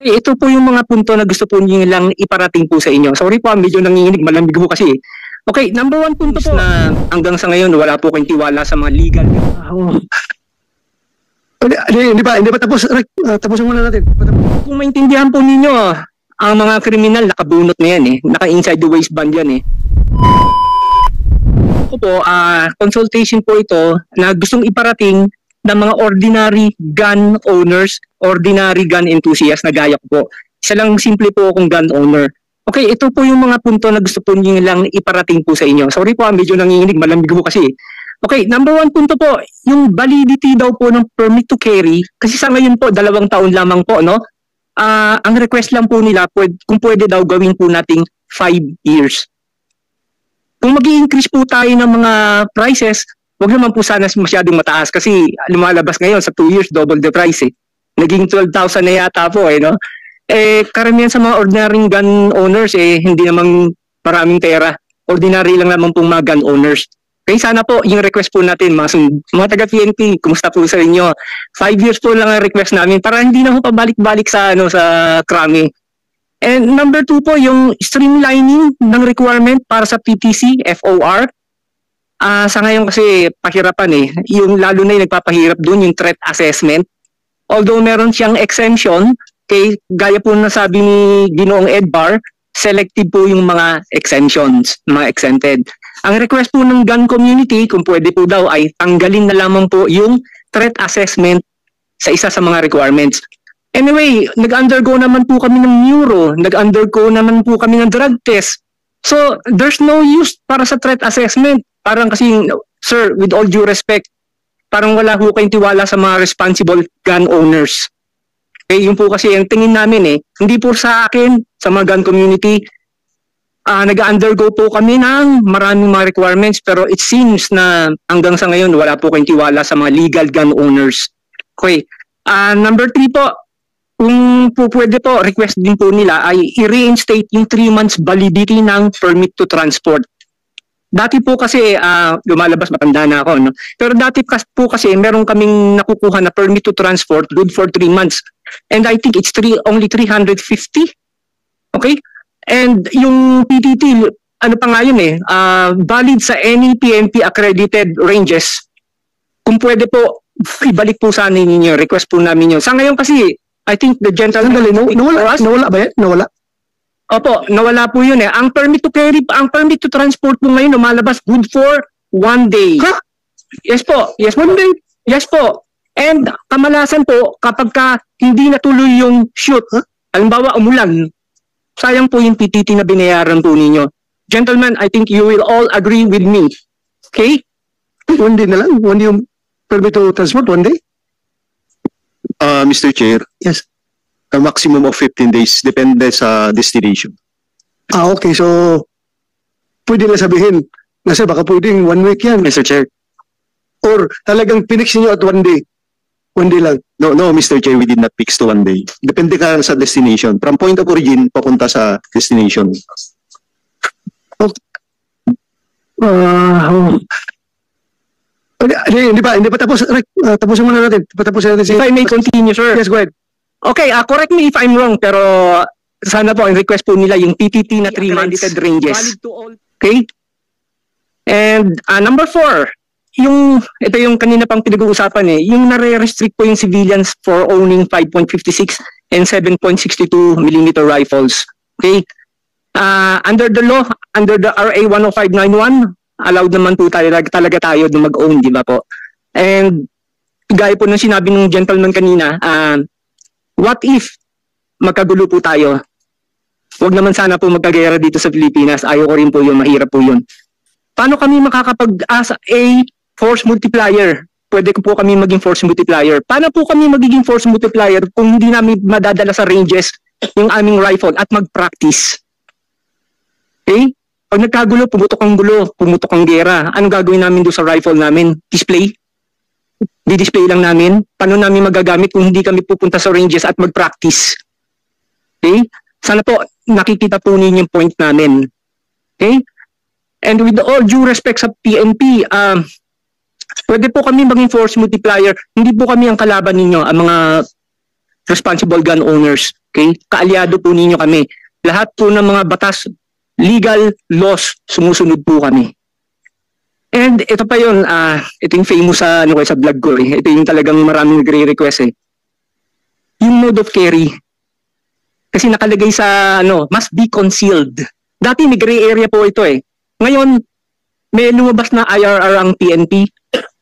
Ito po yung mga punto na gusto po niyo lang iparating po sa inyo. Sorry po, medyo nanginginig, malamig po kasi. Okay, number 1 punto po na hanggang sa ngayon wala po kayong tiwala sa mga legal. Hindi ba tapos? Tapusin muna natin. Kung maintindihan po ninyo, ang mga kriminal nakabunot na yan naka-inside the waistband yan Ako po, consultation po ito na gustong iparating ng mga ordinary gun owners, ordinary gun enthusiasts na gaya ko po. Isa lang simple po akong gun owner. Okay, ito po yung mga punto na gusto po niyo lang iparating po sa inyo. Sorry po, medyo nanginginig, malamig po kasi. Okay, number 1 punto po, yung validity daw po ng permit to carry, kasi sa ngayon po, 2 taon lamang po, no? Ang request lang po nila, kung pwede daw gawin po nating 5 years. Kung mag-i-increase po tayo ng mga prices, wag naman po sana masyadong mataas kasi lumalabas ngayon sa 2 years, double the price Naging 12,000 na yata po no? Karamihan sa mga ordinary gun owners hindi naman maraming pera. Ordinary lang naman pong mga gun owners. Kaya sana po, yung request po natin, mga taga-PNP, kumusta po sa inyo? 5 years po lang ang request namin para hindi na po pabalik-balik sa krami. And number 2 po, yung streamlining ng requirement para sa PTC, FOR. Sa ngayon kasi pahirapan yung lalo na yung nagpapahirap doon yung threat assessment. Although meron siyang exemption, gaya po na sabi ni Ginoong Edbar, selective po yung mga exemptions, mga exempted. Ang request po ng gun community, kung pwede po daw, ay tanggalin na lamang po yung threat assessment sa isa sa mga requirements. Anyway, nag-undergo naman po kami ng neuro, nag-undergo naman po kami ng drug test. So, there's no use para sa threat assessment. Parang kasi, sir, with all due respect, parang wala po kayong tiwala sa mga responsible gun owners. Yun po kasi ang tingin namin hindi po sa akin, sa mga gun community, nag-undergo po kami ng maraming mga requirements pero it seems na hanggang sa ngayon wala po kayong tiwala sa mga legal gun owners. Okay. Number 3 po, kung po pwede po, request din po nila ay i-reinstate yung 3 months validity ng permit to transport. Dati po kasi, lumalabas, matanda na ako, no? Pero dati po kasi, meron kaming nakukuha na permit to transport, good for 3 months. And I think it's only 350. Okay? And yung PTT, ano pa nga yun valid sa any PNP accredited ranges. Kung pwede po, ibalik po sana ninyo, request po namin yun. Sa ngayon kasi, I think the gentleman... Nawala ba yan? Nawala? Opo, nawala po yun Ang permit to carry, ang permit to transport po ngayon lumalabas good for 1 day. Huh? Yes po. Yes, 1 day. Yes po. And kamalasan po, kapag hindi natuloy yung shoot, halimbawa umulan, sayang po yung PTT na binayaran po ninyo. Gentlemen, I think you will all agree with me. Okay? 1 day na lang? 1 day yung permit to transport? 1 day? Mr. Chair. Yes. A maximum of 15 days, depende sa destination. Okay. So, pwede na sabihin, nasa baka pwedeng 1 week yan. Mr. Chair. Or talagang pinix niyo at 1 day? 1 day lang? No, Mr. Chair, we did not fix to 1 day. Depende ka sa destination. From point of origin, papunta sa destination. Hindi ba tapos? Tapusin muna natin. If I may continue, sir. Yes, go ahead. Okay, correct me if I'm wrong, pero sana po ang request po nila yung PTT na 3 months ranges. Okay? And number 4, ito yung kanina pang pinag-uusapan yung nare-restrict po yung civilians for owning 5.56 and 7.62 mm rifles. Okay? Under the law, under the RA 10591, allowed naman po talaga tayo na mag-own, di ba po? And gaya po ng sinabi ng gentleman kanina, what if magkagulo po tayo? Huwag naman sana po magkagera dito sa Pilipinas. Ayaw ko rin po yun, mahirap po yun. Paano kami makakapag-asa force multiplier? Pwede po kami maging force multiplier. Paano po kami magiging force multiplier kung hindi namin madadala sa ranges yung aming rifle at mag-practice? Okay? Pag nagkagulo, pumutok ang gera. Anong gagawin namin doon sa rifle namin? Display? Di-display lang namin. Paano namin magagamit kung hindi kami pupunta sa ranges at mag-practice? Okay? Sana po, nakikita po ninyo yung point namin. Okay? And with all due respect sa PNP, pwede po kami maging force multiplier. Hindi po kami ang kalaban ninyo, ang mga responsible gun owners. Okay? Kaalyado po ninyo kami. Lahat po ng mga batas, legal laws, sumusunod po kami. And ito pa yun, ito yung famous sa vlog ko eh. Ito yung talagang maraming nagre-request eh. Yung mode of carry. Kasi nakalagay sa must be concealed. Dati may gray area po ito eh. Ngayon, may lumabas na IRR ang PNP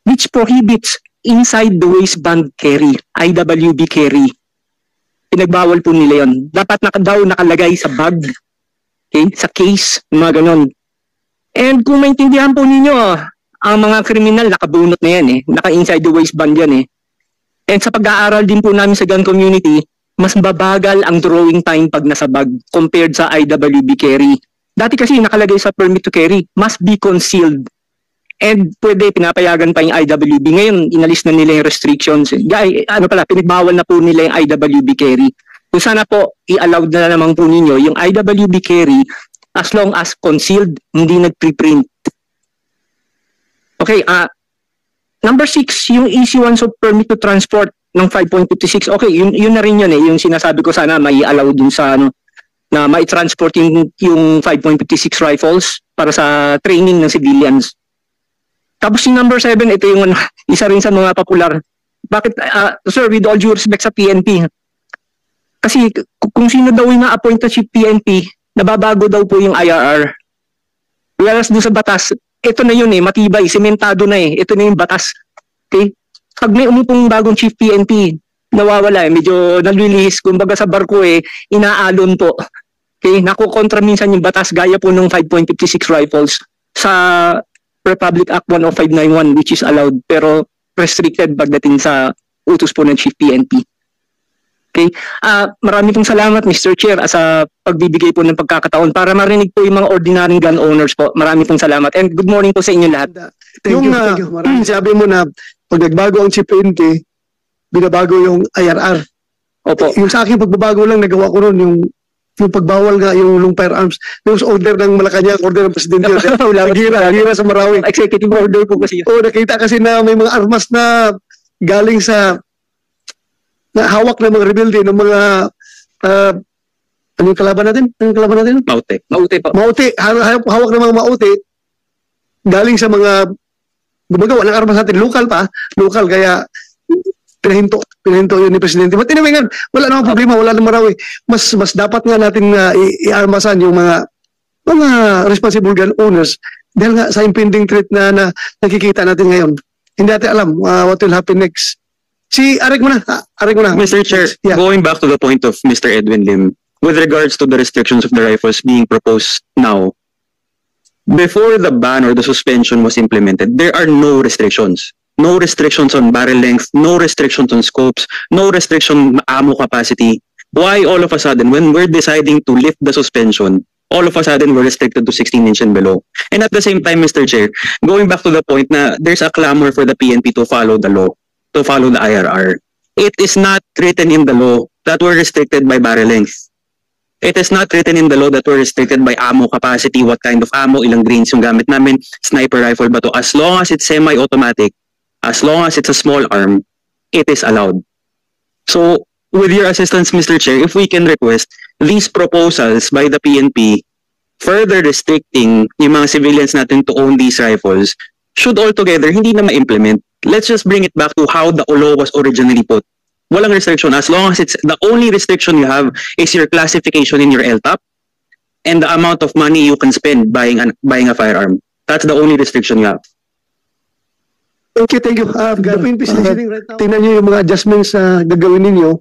which prohibits inside the waistband carry, IWB carry. Pinagbawal po nila yun. Dapat nakalagay sa bag, okay, sa case, mga ganon. And kung maintindihan po ninyo, ang mga kriminal nakabunot na yan eh. Naka-inside the waistband yan eh. And sa pag-aaral din po namin sa gun community, mas babagal ang drawing time pag nasa bag compared sa IWB carry. Dati kasi nakalagay sa permit to carry, must be concealed. And pwede pinapayagan pa yung IWB. Ngayon, inalis na nila yung restrictions. Pinagbawal na po nila yung IWB carry. Kung sana po, i-allow na naman po ninyo yung IWB carry as long as concealed, hindi nag-preprint. Okay, number 6, yung EC1 of permit to transport ng 5.56. Okay, yun na rin yun eh. Yung sinasabi ko sana may allow dun sa na may transport yung 5.56 rifles para sa training ng civilians. Tapos yung number 7, ito yung isa rin sa mga popular. Bakit, sir, with all due respect sa PNP, kasi kung sino daw yung na-appoint na chief PNP, nababago daw po yung IRR. Whereas doon sa batas, ito na yun eh, matibay, sementado na eh. Ito na yung batas. Okay? Pag may umupong bagong chief PNP, nawawala eh, medyo nalilihis. Kumbaga sa barko eh, inaalon po. Okay? Nakukontra minsan yung batas gaya po ng 5.56 rifles sa Republic Act 10591 which is allowed pero restricted pagdating sa utos po ng chief PNP. Okay? Marami pong salamat Mr. Chair sa pagbibigay po ng pagkakataon para marinig po yung mga ordinary gun owners po. Marami pong salamat and good morning po sa inyo lahat. Thank you. Sabi mo na pag nagbago ang chief PNP, binabago yung IRR. Opo. Yung sa akin pagbabago lang nagawa ko ron yung pagbawal nga yung firearms. Yung order ng Malacanang, order ng Presidente. Nagira sa Marawi. Executive order po kasi. Oo, nakita kasi na may mga armas na galing sa na hawak ng mga rebelde ng mga anong kalaban natin? Maute. Hawak ng mga maute galing sa mga gumagawa ng armas natin. Local kaya pinahinto yun ni Presidente. But anyway nga, wala namang problema, wala namang Marawi. Mas dapat nga natin i-armasan yung mga responsible gun owners dahil nga sa impending threat na nakikita natin ngayon. Hindi natin alam what will happen next. Arik mo na. Mr. Chair, yeah. Going back to the point of Mr. Edwin Lim, with regards to the restrictions of the rifles being proposed now, before the ban or the suspension was implemented, there are no restrictions. No restrictions on barrel length, no restrictions on scopes, no restriction on ammo capacity. Why all of a sudden, when we're deciding to lift the suspension, all of a sudden we're restricted to 16 inch and below? And at the same time, Mr. Chair, going back to the point na there's a clamor for the PNP to follow the law, to follow the IRR. It is not written in the law that we're restricted by barrel length. It is not written in the law that we're restricted by ammo capacity, what kind of ammo, ilang grains yung gamit namin, sniper rifle ba to. As long as it's semi-automatic, as long as it's a small arm, it is allowed. So, with your assistance, Mr. Chair, if we can request these proposals by the PNP further restricting yung mga civilians natin to own these rifles should altogether hindi na ma-implement. Let's just bring it back to how the law was originally put. Walang restriction. As long as it's the only restriction you have is your classification in your LTAP and the amount of money you can spend buying a firearm. That's the only restriction you have. Thank you. The PNP is listening right now. Tingnan niyo yung mga adjustments na gagawin ninyo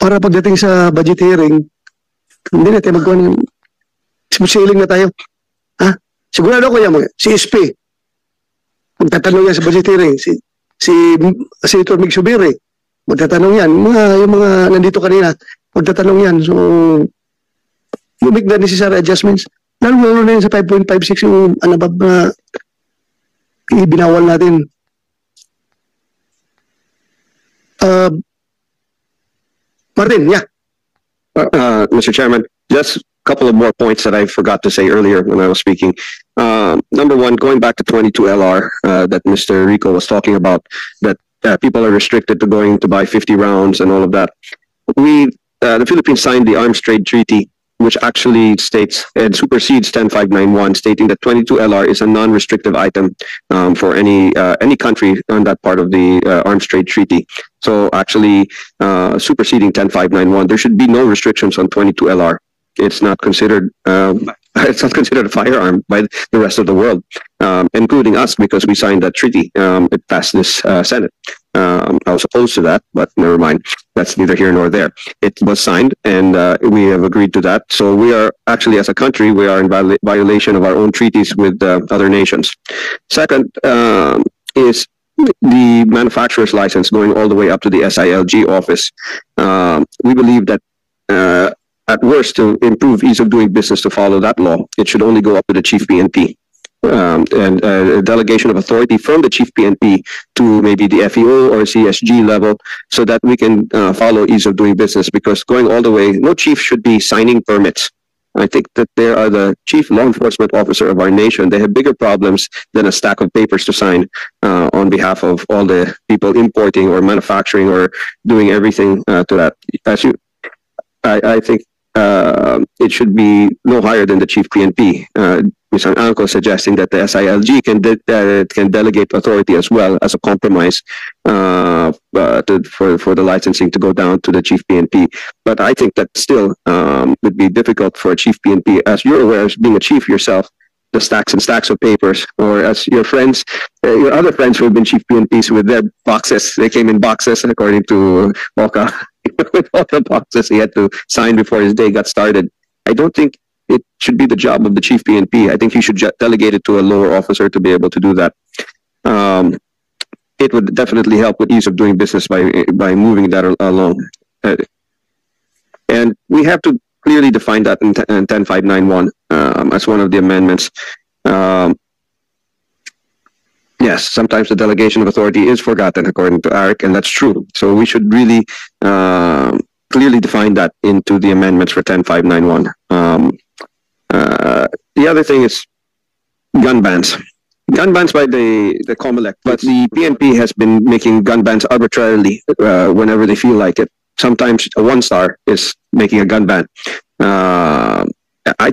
para pagdating sa budget hearing, hindi na tayo magkawa ng smooth sailing na tayo. Sigurado ko yan, si SP, magtatanong yan sa budget hearing, si Senator Mig Subiri, magtatanong yan, yung mga nandito kanina, magtatanong yan. So, you make the necessary adjustments. Lalo na yun sa 5.56 yung anabab na ibinawal natin. Martin, yeah. Mr. Chairman, just a couple of more points that I forgot to say earlier when I was speaking. Number one, going back to 22LR that Mr. Rico was talking about, that people are restricted to going to buy 50 rounds and all of that. the Philippines signed the Arms Trade Treaty, which actually states and supersedes 10591, stating that 22LR is a non-restrictive item for any country on that part of the Arms Trade Treaty. So actually, superseding 10591, there should be no restrictions on 22LR. It's not considered a firearm by the rest of the world, including us, because we signed that treaty. It passed this Senate. I was opposed to that, but never mind. That's neither here nor there. It was signed, and we have agreed to that. So we are actually, as a country, we are in violation of our own treaties with other nations. Second is the manufacturer's license going all the way up to the SILG office. We believe that at worst, to improve ease of doing business to follow that law, it should only go up to the chief PNP. And a delegation of authority from the chief PNP to maybe the FEO or CSG level, so that we can follow ease of doing business, because going all the way, no chief should be signing permits. I think that they are the chief law enforcement officer of our nation. They have bigger problems than a stack of papers to sign on behalf of all the people importing or manufacturing or doing everything to that. I think it should be no higher than the chief PNP. Mr. Angco suggesting that the SILG can delegate authority as well as a compromise for the licensing to go down to the chief PNP. But I think that still would be difficult for a chief PNP, as you're aware, as being a chief yourself, the stacks and stacks of papers, or as your friends, your other friends who have been chief PNPs with their boxes, they came in boxes, according to Oka, with all the boxes he had to sign before his day got started. I don't think it should be the job of the chief PNP. I think he should delegate it to a lower officer to be able to do that. It would definitely help with ease of doing business by moving that along. And we have to clearly define that in 10591 as one of the amendments. Yes, sometimes the delegation of authority is forgotten, according to Eric, and that's true. So we should really clearly define that into the amendments for 10591. The other thing is gun bans. Gun bans by the COMELEC, but the PNP has been making gun bans arbitrarily whenever they feel like it. Sometimes a one-star is making a gun ban. I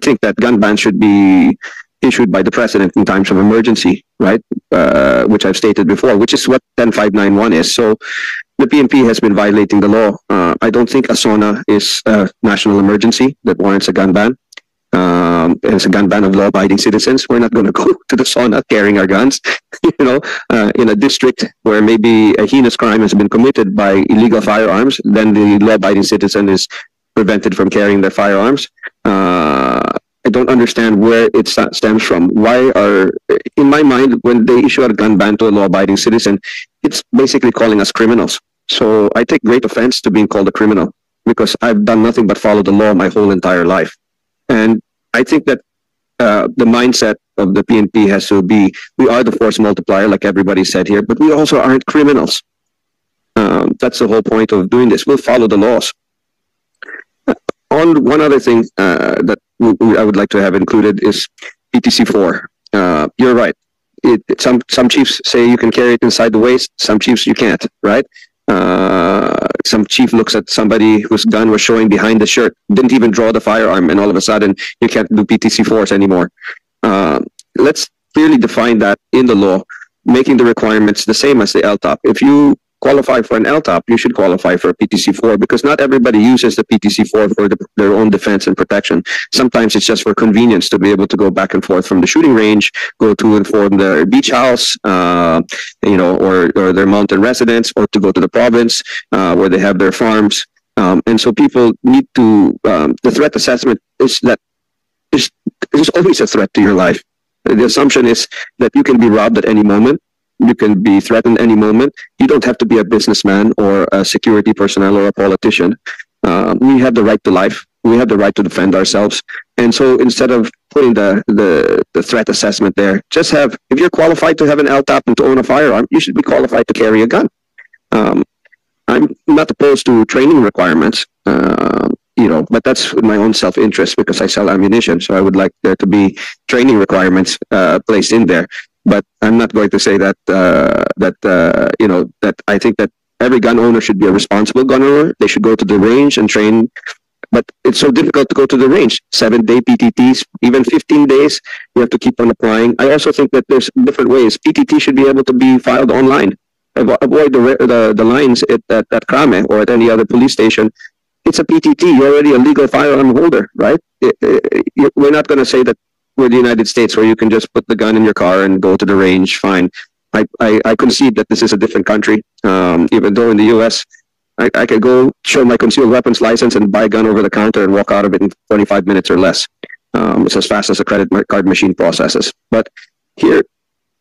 think that gun bans should be issued by the president in times of emergency, right? Which I've stated before, which is what 10591 is. So the PNP has been violating the law. I don't think a SONA is a national emergency that warrants a gun ban. It's a gun ban of law-abiding citizens. We're not going to go to the SONA carrying our guns, in a district where maybe a heinous crime has been committed by illegal firearms. Then the law-abiding citizen is prevented from carrying their firearms. I don't understand where it stems from. In my mind, when they issue a gun ban to a law-abiding citizen, it's basically calling us criminals. So I take great offense to being called a criminal, because I've done nothing but follow the law my whole entire life. And I think that the mindset of the PNP has to be, we are the force multiplier, like everybody said here, but we also aren't criminals. That's the whole point of doing this. We'll follow the laws. On one other thing that I would like to have included is PTC4. You're right. Some chiefs say you can carry it inside the waist. Some chiefs you can't, right? Some chief looks at somebody whose gun was showing behind the shirt, didn't even draw the firearm, and all of a sudden you can't do PTC4s anymore. Let's clearly define that in the law, making the requirements the same as the LTOP. If you qualify for an LTOP, you should qualify for a PTC4, because not everybody uses the PTC4 for their own defense and protection. Sometimes it's just for convenience to be able to go back and forth from the shooting range, go to and from their beach house, or their mountain residence, or to go to the province where they have their farms. And so people need to, the threat assessment is that there's always a threat to your life. The assumption is that you can be robbed at any moment. You can be threatened any moment. You don't have to be a businessman or a security personnel or a politician. We have the right to life. We have the right to defend ourselves. And so instead of putting the threat assessment there, just have, if you're qualified to have an LTOP and to own a firearm, you should be qualified to carry a gun. I'm not opposed to training requirements, but that's in my own self-interest, because I sell ammunition. So I would like there to be training requirements placed in there. But I'm not going to say that I think that every gun owner should be a responsible gun owner. They should go to the range and train. But it's so difficult to go to the range. 7-day PTTs, even 15 days, you have to keep on applying. I also think that there's different ways. PTT should be able to be filed online. Avoid the lines at Krame or at any other police station. It's a PTT. You're already a legal firearm holder, right? We're not going to say that we're the United States where you can just put the gun in your car and go to the range. Fine. I concede that this is a different country. Even though in the U.S., I could go show my concealed weapons license and buy a gun over the counter and walk out of it in 25 minutes or less. It's as fast as a credit card machine processes. But here,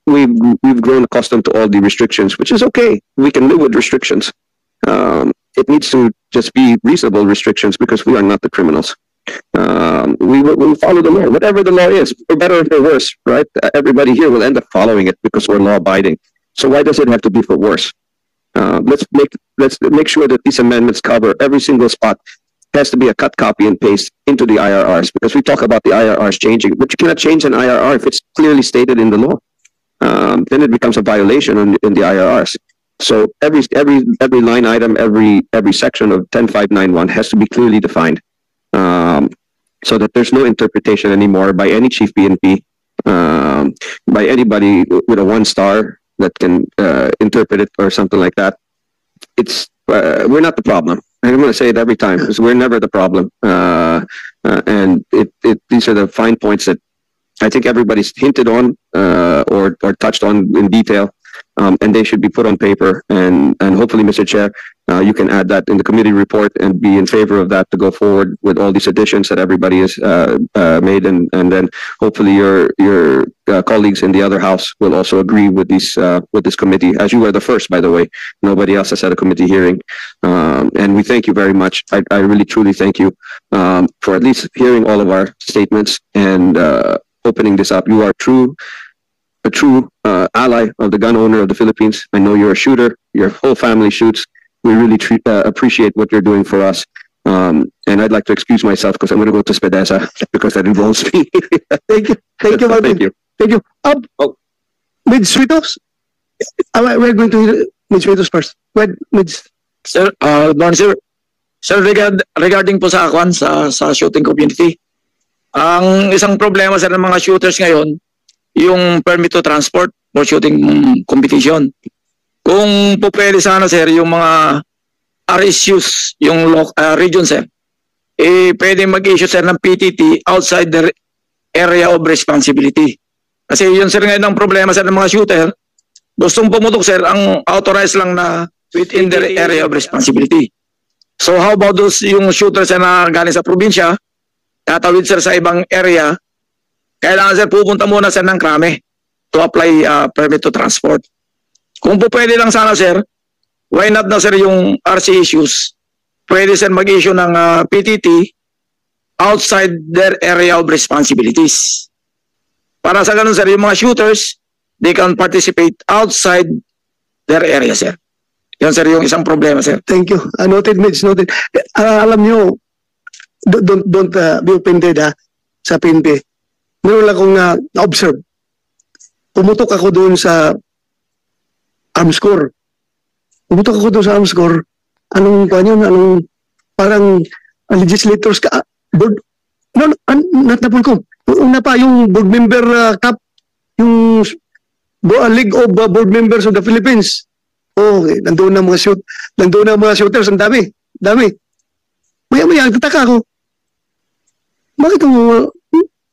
we've grown accustomed to all the restrictions, which is okay. We can live with restrictions. It needs to just be reasonable restrictions because we are not the criminals. We will follow the law, whatever the law is, for better or for worse, right? Everybody here will end up following it because we're law-abiding. So why does it have to be for worse? Let's make sure that these amendments cover every single spot. It has to be a cut, copy, and paste into the IRRs because we talk about the IRRs changing, but you cannot change an IRR if it's clearly stated in the law. Then it becomes a violation in the IRRs. So every line item, every section of 10591 has to be clearly defined, so that there's no interpretation anymore by any chief PNP, by anybody with a 1-star that can interpret it or something like that. It's we're not the problem. I'm going to say it every time because we're never the problem. And these are the fine points that I think everybody's hinted on or touched on in detail, and they should be put on paper. And hopefully, Mr. Chair, you can add that in the committee report and be in favor of that to go forward with all these additions that everybody has made, and then hopefully your colleagues in the other house will also agree with this committee. As you were the first, by the way, nobody else has had a committee hearing, and we thank you very much. I really truly thank you for at least hearing all of our statements and opening this up. You are a true ally of the gun owner of the Philippines. I know you're a shooter. Your whole family shoots. We really appreciate what you're doing for us. And I'd like to excuse myself because I'm going to go to SPEDESA because that involves me. Thank you. Thank you, Martin. Thank you. Thank you. Mid-Sweetos? We're going to hear Mid-Sweetos first. Sir, morning, sir. Sir, regarding po sa Akwan, sa shooting community, ang isang problema sa mga shooters ngayon, yung permit to transport for shooting competition. Kung po pwede sana, sir, yung mga RSUs, yung region, sir, pwede mag-issue, sir, ng PTT outside the area of responsibility. Kasi yun, sir, ngayon ang problema, sir, ng mga shooter, gustong pumutok, sir, ang authorized lang na within the area of responsibility. So how about those yung shooters na galing sa probinsya, tatawid, sir, sa ibang area, kailangan, sir, pupunta muna, sir, ng Krame to apply permit to transport. Kung po pwede lang sana, sir, why not na, sir, yung RC issues, pwede, sir, mag-issue ng PTT outside their area of responsibilities. Para sa ganun, sir, yung mga shooters, they can participate outside their area, sir. Yan, sir, yung isang problema, sir. Thank you. Noted, Mitch, noted. Alam nyo, don't be offended sa PNP. Meron lang akong na-observe. Pumutok ako doon sa arms corps. Anong parang legislators ka, board, no, not na ko. Una pa, yung board member cap, yung League of Board Members of the Philippines. Okay, nandoon na mga shooters, ang dami. Maya, tataka ako. Bakit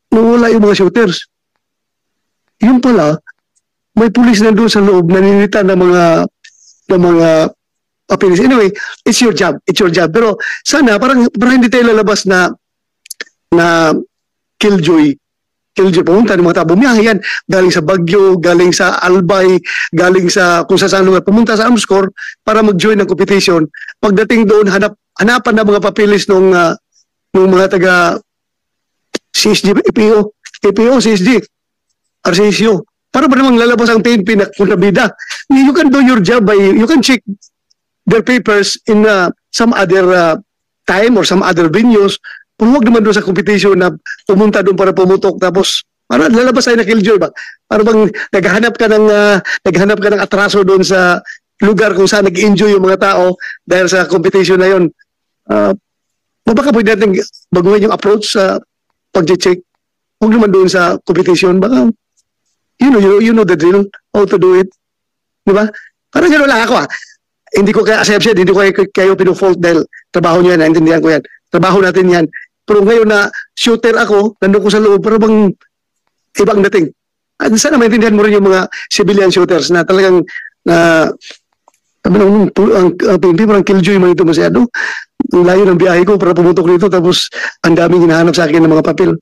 nawala yung mga shooters? Yung pala, may pulis na doon sa loob, naninita ng mga papilis. Anyway, it's your job. Pero sana, parang hindi tayo lalabas na killjoy. Pumunta ng mga tao. Bumiyahe yan. Galing sa Baguio, galing sa Albay, galing sa kung saan lugar. Pumunta sa Arms Corps para mag-join ng competition. Pagdating doon, hanapan na mga papilis ng mga taga CSG, EPO, CSG, RCSO. Para ba namang lalabas ang PNP na kontrabida? You can do your job you can check their papers in some other time or some other venues. Kung huwag naman doon sa competition na pumunta doon para pumutok tapos para lalabas tayo na killjoy ba? Para bang naghahanap ka ng atraso doon sa lugar kung saan nag-enjoy yung mga tao dahil sa competition na yun. Baka pwede natin baguhin yung approach sa pag-check. Huwag naman doon sa competition. Baka, you know the drill, how to do it. Diba? Parang gano'n lang ako Hindi ko kaya accept hindi ko kayo pinu-fault dahil trabaho nyo yan, naintindihan ko yan. Trabaho natin yan. Pero ngayon na shooter ako, nandun ko sa loob, para bang ibang dating. At sana maintindihan mo rin yung mga civilian shooters na talagang ang parang killjoy mo ito masyado. Ang layo ng biyahe ko para pumutok dito tapos ang daming hinahanap sa akin ng mga papel.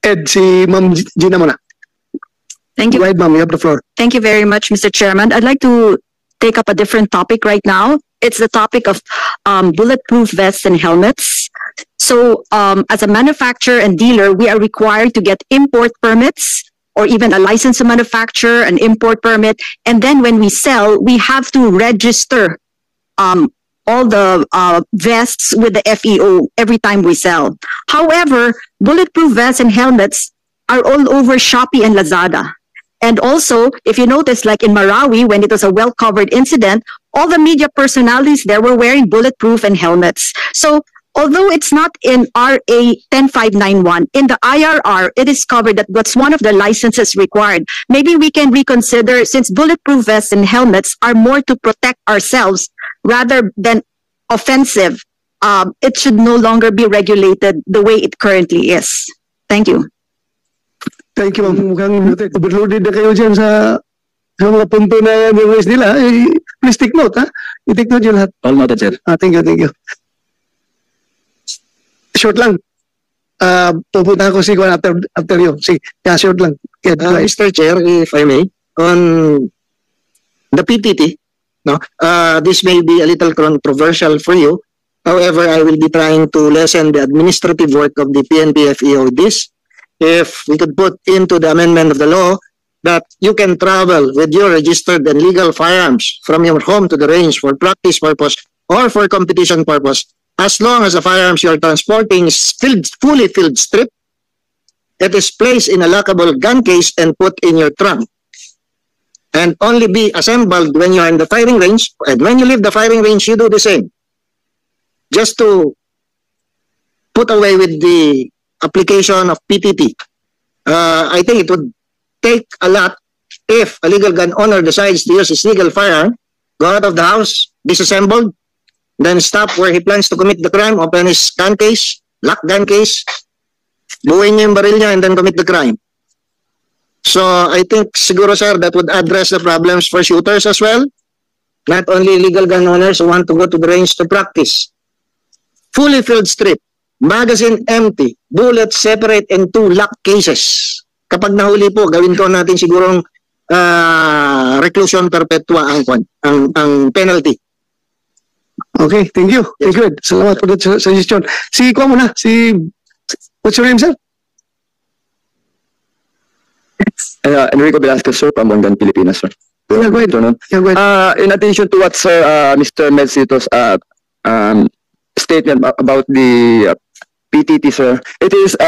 Ed, si Ma'am Gina muna. Thank you. Go ahead, Ma'am. You have the floor. Thank you very much, Mr. Chairman. I'd like to take up a different topic right now. It's the topic of bulletproof vests and helmets. So, as a manufacturer and dealer, we are required to get import permits or even a license to manufacture, an import permit. And then when we sell, we have to register all the vests with the FEO every time we sell. However, bulletproof vests and helmets are all over Shopee and Lazada. And also, if you notice, like in Marawi, when it was a well-covered incident, all the media personalities there were wearing bulletproof and helmets. So, although it's not in RA 10591, in the IRR, it is covered that that's one of the licenses required. Maybe we can reconsider, since bulletproof vests and helmets are more to protect ourselves rather than offensive, it should no longer be regulated the way it currently is. Thank you. Thank you, Ma'am. Mukhang overloaded na kayo dyan sa mga punto na yung raise nila. Please take note, ha? I-take note yun lahat. All noted, sir. Thank you. Short lang. Pupunta ko si Juan after you. Sige, short lang. Mr. Chair, if I may, on the PTT, this may be a little controversial for you. However, I will be trying to lessen the administrative work of the PNP-FEO. If we could put into the amendment of the law that you can travel with your registered and legal firearms from your home to the range for practice purpose or for competition purpose, as long as the firearms you are transporting is fully filled strip, it is placed in a lockable gun case and put in your trunk, and only be assembled when you are in the firing range, and when you leave the firing range, you do the same. Just to put away with the application of PTT. I think it would take a lot if a legal gun owner decides to use his legal firearm, go out of the house, disassembled, then stop where he plans to commit the crime, open his gun case, lock gun case, buuin niya yung baril niya, and then commit the crime. So I think siguro, sir, that would address the problems for shooters as well. Not only legal gun owners who want to go to the range to practice. Fully filled strip, magazine empty, bullets separate in 2 lock cases. Kapag nahuli po, gawin ko natin sigurong reclusion perpetua ang penalty. Okay, thank you. Thank you, Ed. Salamat for that suggestion. Kuha mo na. What's your name, sir? Enrico Velasquez, sir, from Bongan, Pilipinas, sir. Yeah, go ahead. Yeah, go ahead. In addition to what, sir, Mr. Medsito's statement about the PTT, sir, it is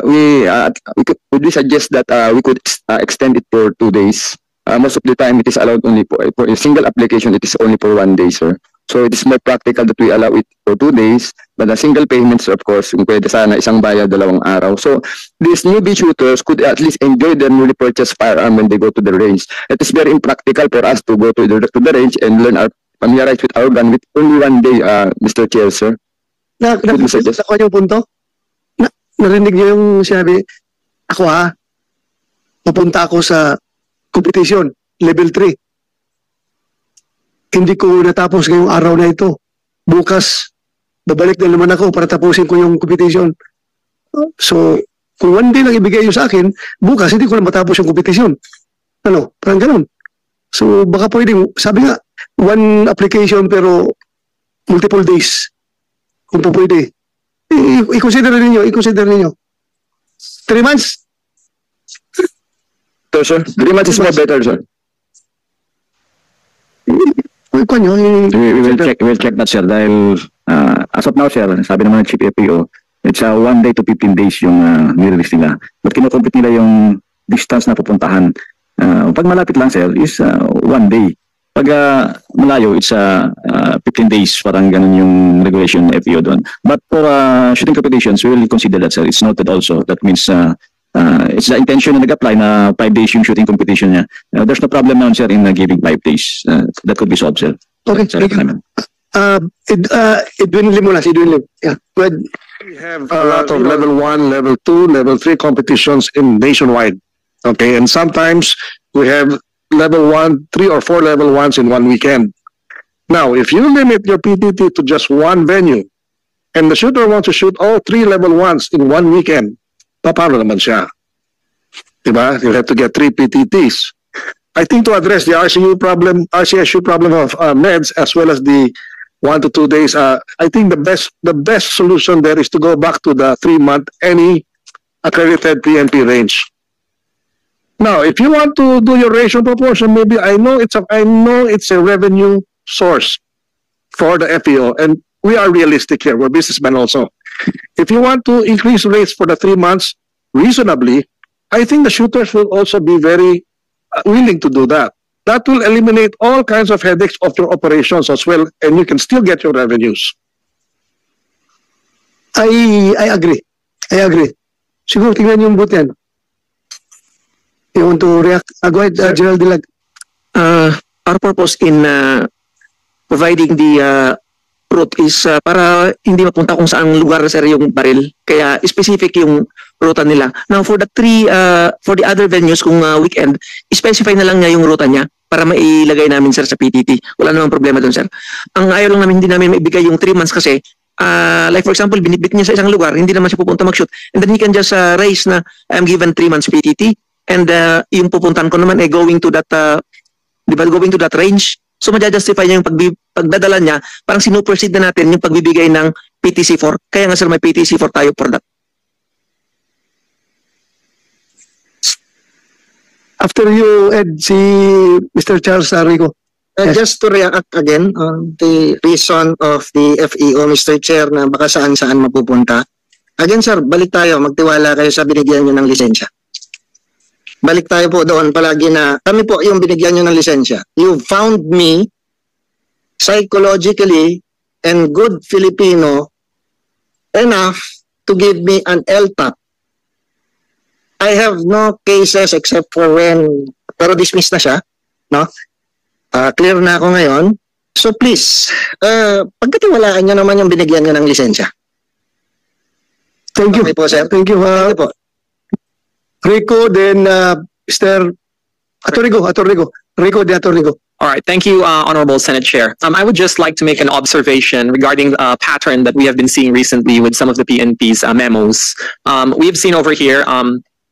we suggest that we could extend it for 2 days. Most of the time, it is allowed only for a single application. It is only for 1 day, sir. So it is more practical that we allow it for 2 days, but the single payments, of course, kung pwede sana isang bayad 2 araw. So these newbie shooters could at least enjoy their newly purchased firearm when they go to the range. It is very impractical for us to go to the range and familiarize with our gun with only 1 day, Mr. Chair, sir. Nakuha yung punto? Narinig niyo yung sinabi, ako papunta ako sa competition, level 3. Hindi ko natapos ngayong araw na ito. Bukas, babalik na naman ako para tapusin ko yung competition. So, kung 1 day lang ibigay yun sa akin, bukas hindi ko na matapos yung competition. Parang ganun. So, baka pwedeng, sabi nga, 1 application pero multiple days. Kung po pwede. I-consider ninyo. 3 months? So, sir, 3 months is more better, sir. We will check that, sir, dahil as of now, sir, sabi naman ng Chief FPO, it's 1 day to 15 days yung nirelease nila. But kinukompute nila yung distance na pupuntahan. Pag malapit lang, sir, is 1 day. Pag malayo, it's 15 days, parang ganun yung regulation FEO doon. But for shooting competitions, we will consider that, sir. It's noted also. That means it's the intention na nag-apply na 5 days yung shooting competition niya. There's no problem now, sir, in giving 5 days. That could be solved, sir. Okay, thank you. Edwin Lim muna, si Edwin Lim. Yeah, go ahead. We have a lot of level 1, level 2, level 3 competitions in nationwide. Okay, and sometimes we have level 1, 3 or 4 level 1s in one weekend. Now, if you limit your PTT to just one venue, and the shooter wants to shoot all 3 level 1s in one weekend, paano naman siya? Diba? You have to get 3 PTTs. I think to address the RCSU problem of meds, as well as the 1 to 2 days, I think the best solution there is to go back to the 3-month any accredited PNP range. Now, if you want to do your ratio proportion, maybe I know it's a revenue source for the FEO, and we are realistic here. We're businessmen also. If you want to increase rates for the 3 months reasonably, I think the shooters will also be very willing to do that. That will eliminate all kinds of headaches of your operations as well, and you can still get your revenues. I agree. Siguro tingnan yung boot yan. You want to react? Go ahead, Gerald Dilag. Our purpose in providing the route is para hindi mapunta kung saan lugar, sir, yung baril. Kaya specific yung ruta nila. Now, for the other venues, kung weekend, specify na lang niya yung ruta niya para mailagay namin, sir, sa PTT. Wala namang problema doon, sir. Ang ayaw lang namin, hindi namin maibigay yung 3 months kasi, like for example, binibit niya sa isang lugar, hindi naman siya pupunta mag-shoot. And then he can just raise na, I'm given 3 months PTT. And yung pupuntan ko naman ay going to that range. So maja-justify niya yung pagdadala niya, parang sinuproceed na natin yung pagbibigay ng PTC4. Kaya nga, sir, may PTC4 tayo for that. After you, Ed, si Mr. Charles Rico. Yes. Just to react again on the reason of the FEO, Mr. Chair, na baka saan-saan mapupunta. Again, sir, balik tayo. Magtiwala kayo sa binigyan nyo ng lisensya. Balik tayo po doon palagi na kami po yung binigyan nyo ng lisensya. You found me psychologically and good Filipino enough to give me an LTAP. I have no cases except for pero dismiss na siya, no? Clear na ako ngayon. So please, pagkatiwalaan nyo naman yung binigyan nyo ng lisensya. Thank you. Okay po, sir. Thank you. Thank you po. Rico, then Mr. Atorigo. Rico de Atorigo. All right. Thank you, Honorable Senate Chair. I would just like to make an observation regarding a pattern that we have been seeing recently with some of the PNP's memos. We have seen over here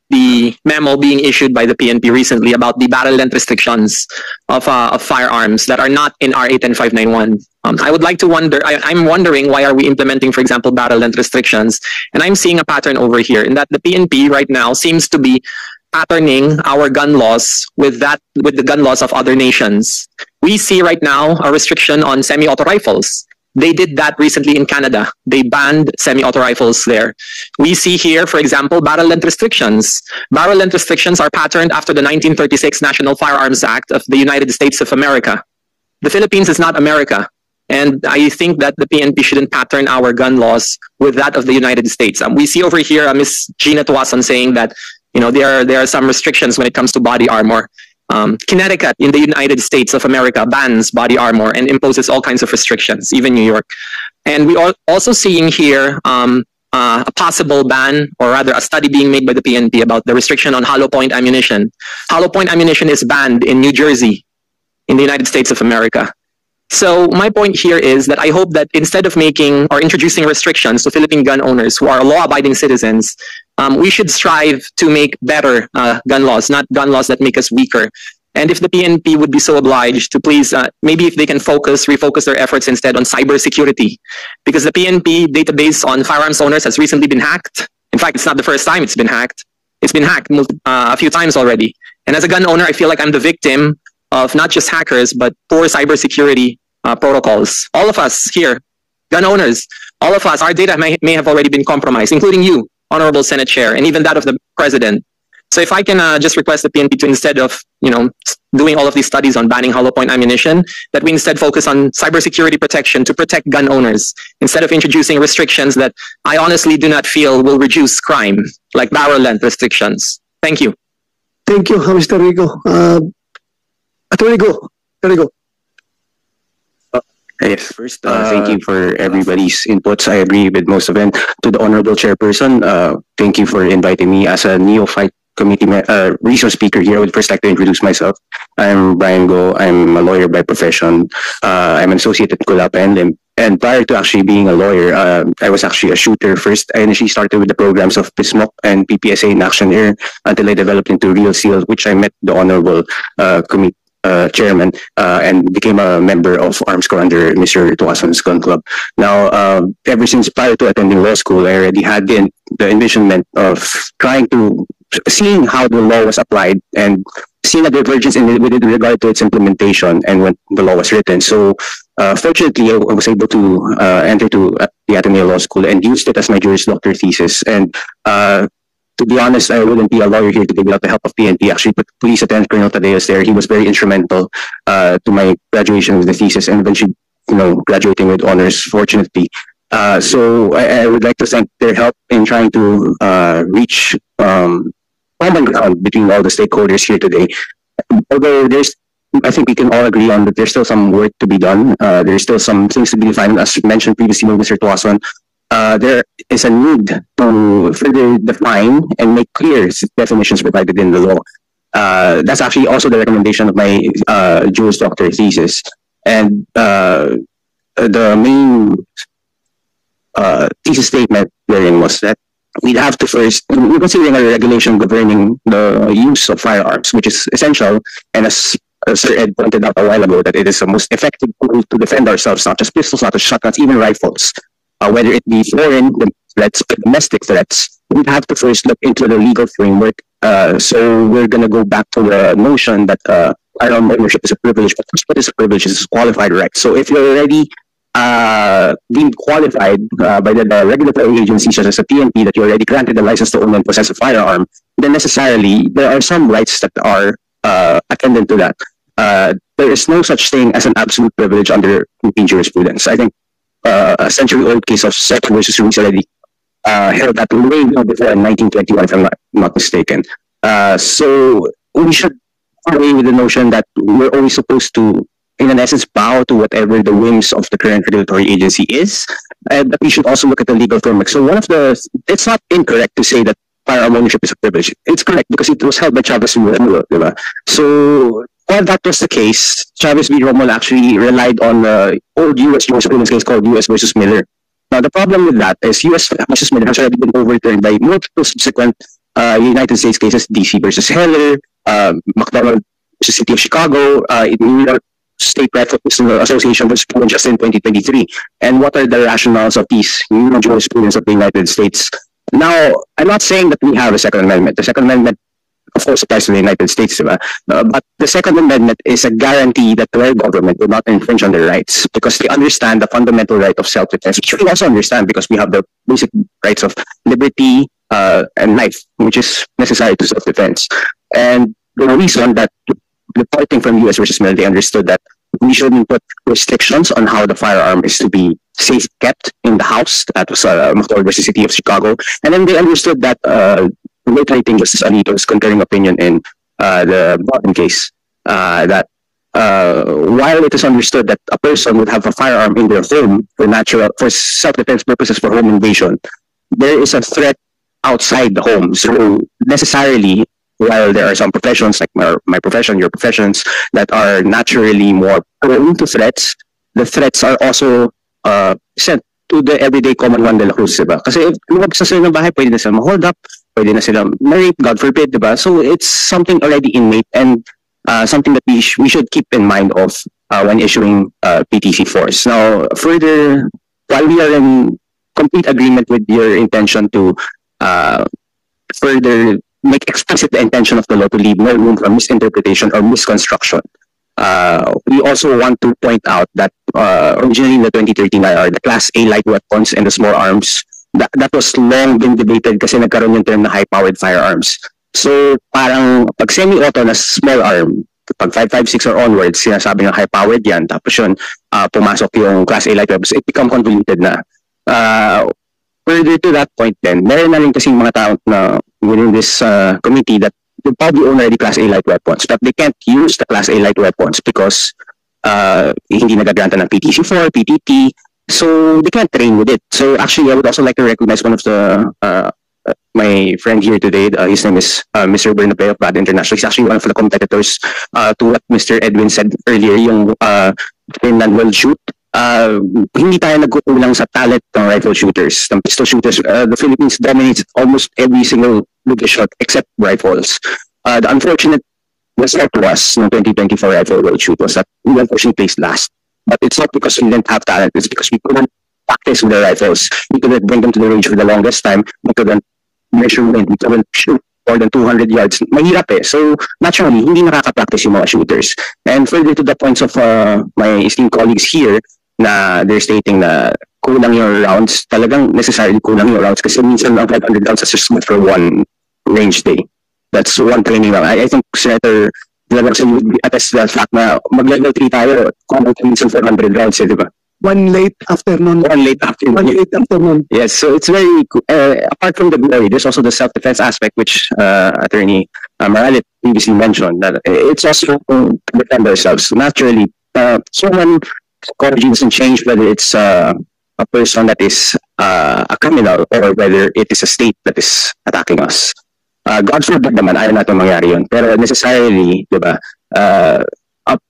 the memo being issued by the PNP recently about the barrel length restrictions of firearms that are not in RA 10591. I would like to wonder, I'm wondering why are we implementing, for example, barrel length restrictions? And I'm seeing a pattern over here in that the PNP right now seems to be patterning our gun laws with the gun laws of other nations. We see right now a restriction on semi-auto rifles. They did that recently in Canada. They banned semi-auto rifles there. We see here, for example, barrel length restrictions. Barrel length restrictions are patterned after the 1936 National Firearms Act of the United States of America. The Philippines is not America. And I think that the PNP shouldn't pattern our gun laws with that of the United States. We see over here Ms. Gina Tuason saying that there are some restrictions when it comes to body armor. Connecticut in the United States of America bans body armor and imposes all kinds of restrictions, even New York. And we are also seeing here a possible ban, or rather a study being made by the PNP about the restriction on hollow point ammunition. Hollow point ammunition is banned in New Jersey in the United States of America. So my point here is that I hope that instead of making or introducing restrictions to Philippine gun owners who are law-abiding citizens, we should strive to make better gun laws, not gun laws that make us weaker. And if the PNP would be so obliged to please, maybe if they can refocus their efforts instead on cybersecurity, because the PNP database on firearms owners has recently been hacked. In fact, it's not the first time it's been hacked. It's been hacked a few times already. And as a gun owner, I feel like I'm the victim of not just hackers, but poor cybersecurity protocols. All of us here, gun owners, all of us, our data may have already been compromised, including you, Honorable Senate Chair, and even that of the President. So if I can just request the PNP to, instead of, doing all of these studies on banning hollow point ammunition, that we instead focus on cybersecurity protection to protect gun owners, instead of introducing restrictions that I honestly do not feel will reduce crime, like barrel length restrictions. Thank you. Thank you, Mr. Rico. Attorney Go. Attorney Go. Yes, first, thank you for everybody's inputs. I agree with most of them. To the Honorable Chairperson, thank you for inviting me as a neophyte committee resource speaker here. I would first like to introduce myself. I'm Brian Go. I'm a lawyer by profession. I'm an associate at Kulapa and Lim. And prior to actually being a lawyer, I was actually a shooter first. I initially started with the programs of PSMOC and PPSA in Action Air until I developed into Real SEAL, which I met the Honorable committee chairman and became a member of Arms Corps under Mr. Tuasan's gun club. Now, ever since prior to attending law school, I already had the envisionment of seeing how the law was applied and seeing a divergence with regard to its implementation and when the law was written. So, fortunately, I was able to enter to the Ateneo Law School and used it as my Juris Doctor thesis. And to be honest, I wouldn't be a lawyer here today without the help of PNP. Actually, Police Lieutenant Colonel Tadeos there, he was very instrumental to my graduation with the thesis and eventually, graduating with honors, fortunately. So I would like to thank their help in trying to reach common ground between all the stakeholders here today. Although I think we can all agree on that there's still some work to be done. There's still some things to be defined, as mentioned previously by Mr. Tuason. There is a need to further define and make clear definitions provided in the law. That's actually also the recommendation of my Juris Doctor thesis. And the main thesis statement therein was that we'd have to first, we're considering a regulation governing the use of firearms, which is essential, and as Sir Ed pointed out a while ago, that it is the most effective tool to defend ourselves, not just pistols, not just shotguns, even rifles. Whether it be foreign threats or domestic threats, we'd have to first look into the legal framework. So we're going to go back to the notion that firearm ownership is a privilege, but what is a privilege? It's a qualified right. So if you're already deemed qualified by the regulatory agencies such as the PNP, that you're already granted a license to own and possess a firearm, then necessarily there are some rights that are attendant to that. There is no such thing as an absolute privilege under Philippine jurisprudence. I think a century-old case of Seck versus Ruiz already held that way before in 1921, if I'm not mistaken. So we should away with the notion that we're always supposed to, in an essence, bow to whatever the whims of the current regulatory agency is, and that we should also look at the legal framework. So it's not incorrect to say that firearm ownership is a privilege. It's correct because it was held by Chavez v. Romulo, diba? So while that was the case, Chavez v. Romulo actually relied on the old U.S. jurisprudence case called U.S. versus Miller. Now, the problem with that is U.S. versus Miller has already been overturned by multiple subsequent United States cases, D.C. versus Heller, McDonald versus City of Chicago, New York State Rifle Association versus Poland just in 2023. And what are the rationales of these new jurisprudence of the United States? Now, I'm not saying that we have a Second Amendment. The Second Amendment, of course, applies to the United States, but the Second Amendment is a guarantee that our government will not infringe on their rights because they understand the fundamental right of self-defense, which we also understand because we have the basic rights of liberty and life, which is necessary to self-defense. And the reason that, departing from U.S. versus Miller, they understood that we shouldn't put restrictions on how the firearm is to be safe kept in the house. That was McDonald versus City of Chicago. And then they understood that reiterating Justice Alito's concurring opinion in the Broughton case, that while it is understood that a person would have a firearm in their home for self-defense purposes for home invasion, there is a threat outside the home. So necessarily, while there are some professions like my profession, your professions, that are naturally more prone to threats, the threats are also sent to the everyday common man de la Cruz, diba? Kasi if lumabas na sila ng bahay, pwede na sila ma-hold up, pwede na sila ma-rape, God forbid, diba? So it's something already innate and something that we should keep in mind of when issuing PTC force. Now, further, while we are in complete agreement with your intention to further make explicit the intention of the law to leave no room for misinterpretation or misconstruction, we also want to point out that originally in the 2013 IR, the Class A light weapons and the small arms, that was long been debated kasi nagkaroon yung term na high-powered firearms. So parang pag semi-auto na small arm, pag 5.56 or onwards, sinasabi ng high-powered yan, tapos yun, pumasok yung Class A light weapons, it become convoluted na. Further to that point then, meron na rin kasing mga tao na within this committee that they probably own already Class A light weapons, but they can't use the Class A light weapons because hindi nagagranta ng PTC-4, PTT, so they can't train with it. So actually, I would also like to recognize one of the my friend here today. His name is Mr. Bernabé of BAD International. He's actually one of the competitors to what Mr. Edwin said earlier, yung Finland World Shoot. Hindi tayo nagkukulang sa talent ng rifle shooters, ng pistol shooters. The Philippines dominates almost every single shot except rifles. The unfortunate result to us in 2024 Rifle World Shoot was that we unfortunately placed last. But it's not because we didn't have talent, it's because we couldn't practice with the rifles. We couldn't bring them to the range for the longest time. We couldn't measure wind. We couldn't shoot more than 200 yards. Mahirap eh. So, naturally, hindi nakaka-practice yung mga shooters. And further to the points of my esteemed colleagues here, na they're stating na kulang yung rounds, talagang necessarily kulang yung rounds kasi minsan ang 500 rounds is just for one range day. That's one training round. I think Senator Villanueva would attest to that fact na mag-level 3 tayo, kung minsan 400 rounds eh, di ba? One late afternoon. Yes, so it's very apart from the glory, there's also the self-defense aspect, which Attorney Morales previously mentioned, that it's also to defend ourselves. Naturally, someone psychology doesn't change whether it's a person that is a criminal or whether it is a state that is attacking us. God forbid naman, ayaw natin mangyari yun. Pero necessarily, di ba,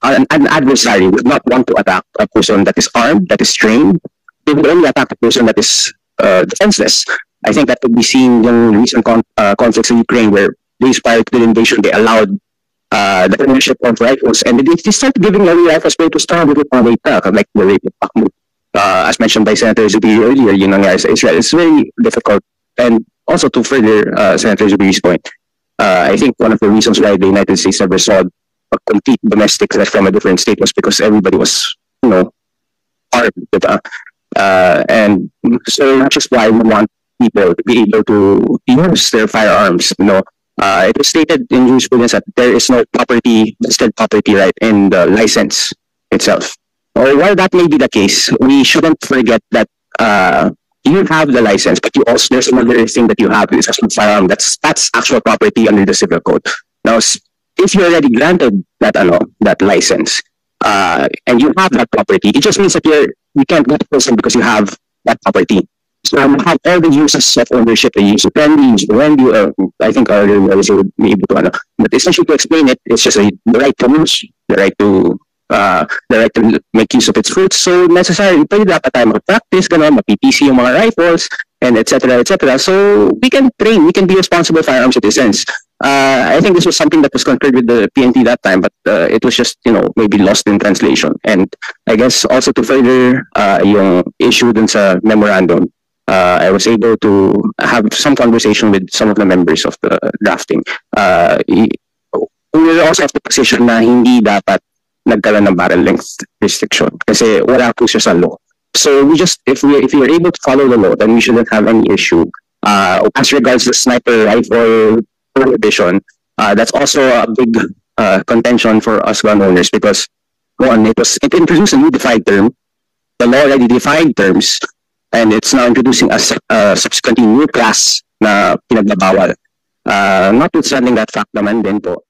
an adversary would not want to attack a person that is armed, that is trained. They would only attack a person that is defenseless. I think that could be seen in recent conflicts in Ukraine where days prior to the invasion, they allowed the ownership of rifles, and they started giving away rifles to start with like the rape of Bakhmut. As mentioned by Senator Zubiri earlier, yun nangyari sa Israel. It's very difficult. And also to further Senator Zubiri's point, I think one of the reasons why the United States never saw a complete domestic threat from a different state was because everybody was, armed. And so that's just why we want people to be able to use their firearms. It was stated in jurisprudence that there is no vested property right in the license itself. Or while that may be the case, we shouldn't forget that you have the license, but there's another thing that you have is a firearm. That's actual property under the Civil Code. Now, if you're already granted that license, and you have that property, it just means that you can't get a person because you have that property. So you have all the uses of ownership. You use I think earlier would be able to, but essentially to explain it, it's just the right to use, the right to make use of its fruits. So necessarily, pwede dapat tayo mag-practice, mapipisi yung mga rifles, and etc. So we can train, we can be responsible firearm citizens. I think this was something that was concurred with the PNP that time, but it was just, maybe lost in translation. And I guess also to further yung issue dun sa memorandum, I was able to have some conversation with some of the members of the drafting. We also have the position na hindi dapat nagkaroon ng barrel length restriction kasi wala po siya sa law. So we just, if you're able to follow the law, then we shouldn't have any issue. As regards the sniper rifle prohibition, that's also a big contention for us gun owners because it introduced a new defined term. The law already defined terms, and it's now introducing a subsequently new class na pinagbabawal. Notwithstanding that fact naman din po,